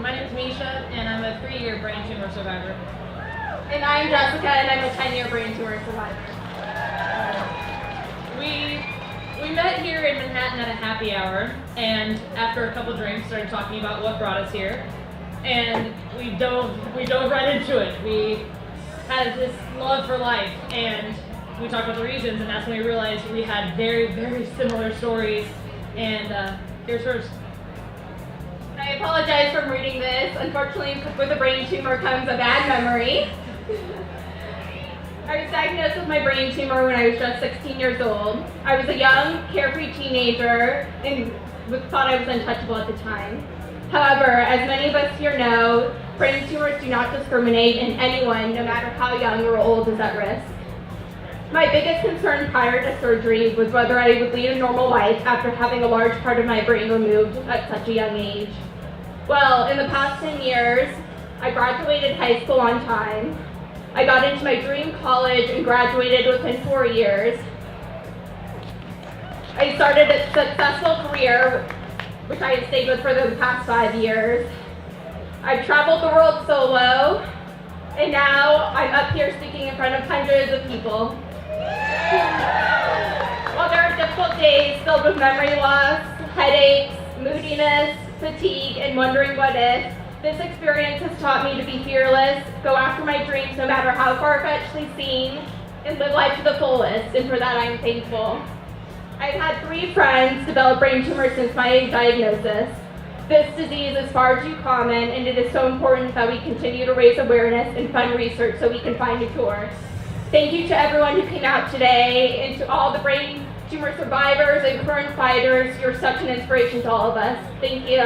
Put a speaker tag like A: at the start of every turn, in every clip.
A: My name is Mesha, and I'm a 3-year brain tumor survivor.
B: And I'm Jessica, and I'm a 10-year brain tumor survivor.
A: We met here in Manhattan at a happy hour, and after a couple drinks, started talking about what brought us here, and we dove right into it. We had this love for life, and we talked about the reasons, and that's when we realized we had very, very similar stories. And here's hers.
B: I apologize for reading this. Unfortunately, with a brain tumor comes a bad memory. I was diagnosed with my brain tumor when I was just 16 years old. I was a young, carefree teenager and thought I was untouchable at the time. However, as many of us here know, brain tumors do not discriminate, and anyone, no matter how young or old, is at risk. My biggest concern prior to surgery was whether I would lead a normal life after having a large part of my brain removed at such a young age. Well, in the past 10 years, I graduated high school on time. I got into my dream college and graduated within 4 years. I started a successful career, which I have stayed with for the past 5 years. I've traveled the world solo, and now I'm up here speaking in front of hundreds of people. While there are difficult days filled with memory loss, headaches, moodiness, fatigue, and wondering what if, this experience has taught me to be fearless, go after my dreams no matter how far-fetched they seem, and live life to the fullest, and for that I am thankful. I've had 3 friends develop brain tumors since my diagnosis. This disease is far too common, and it is so important that we continue to raise awareness and fund research so we can find a cure. Thank you to everyone who came out today, and to all the brain tumor survivors and current fighters. You're such an inspiration to all of us. Thank you.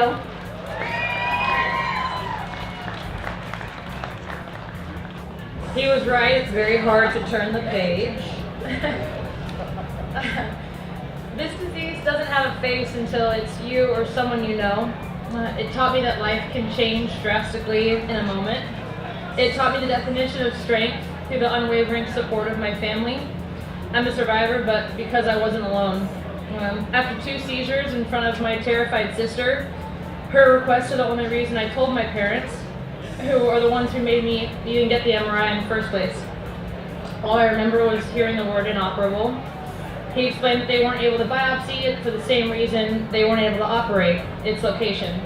A: He was right, it's very hard to turn the page. This disease doesn't have a face until it's you or someone you know. It taught me that life can change drastically in a moment. It taught me the definition of strength through the unwavering support of my family. I'm a survivor, but because I wasn't alone. After 2 seizures in front of my terrified sister, her requests are the only reason I told my parents, who are the ones who made me even get the MRI in the first place. All I remember was hearing the word inoperable. He explained that they weren't able to biopsy it for the same reason they weren't able to operate its location.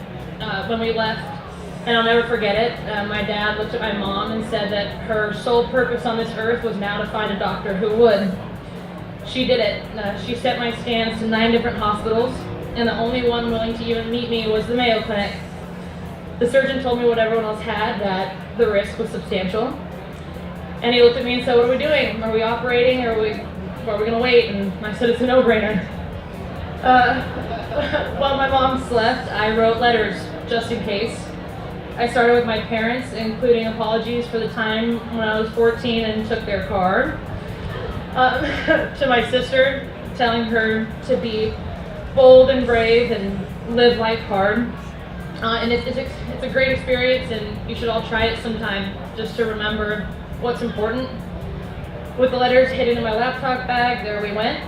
A: When we left, and I'll never forget it, my dad looked at my mom and said that her sole purpose on this earth was now to find a doctor who would. She did it. She sent my scans to 9 different hospitals, and the only one willing to even meet me was the Mayo Clinic. The surgeon told me what everyone else had, that the risk was substantial. And he looked at me and said, "What are we doing? Are we operating, or are we going to wait?" And I said, "It's a no-brainer." While my mom slept, I wrote letters, just in case. I started with my parents, including apologies for the time when I was 14 and took their car. To my sister, telling her to be bold and brave and live life hard. And it's a great experience, and you should all try it sometime, just to remember what's important. With the letters hidden in my laptop bag, there we went.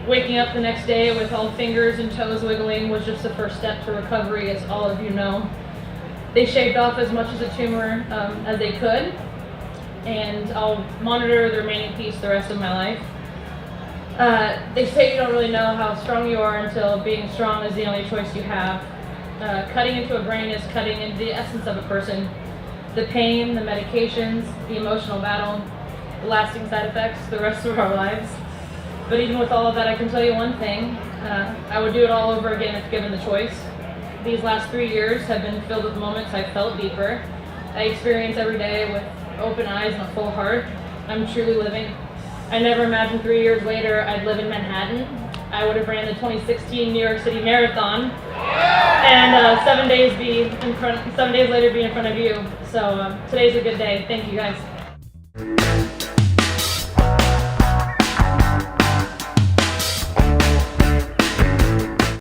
A: Waking up the next day with all fingers and toes wiggling was just the first step to recovery, as all of you know. They shaved off as much of the tumor as they could, and I'll monitor the remaining piece the rest of my life. They say you don't really know how strong you are until being strong is the only choice you have. Cutting into a brain is cutting into the essence of a person. The pain, the medications, the emotional battle, the lasting side effects, the rest of our lives. But even with all of that, I can tell you one thing. I would do it all over again if given the choice. These last 3 years have been filled with moments I felt deeper. I experience every day with open eyes and a full heart. I'm truly living. I never imagined 3 years later I'd live in Manhattan. I would have ran the 2016 New York City Marathon, and 7 days later be in front of you. So today's a good day. Thank you guys.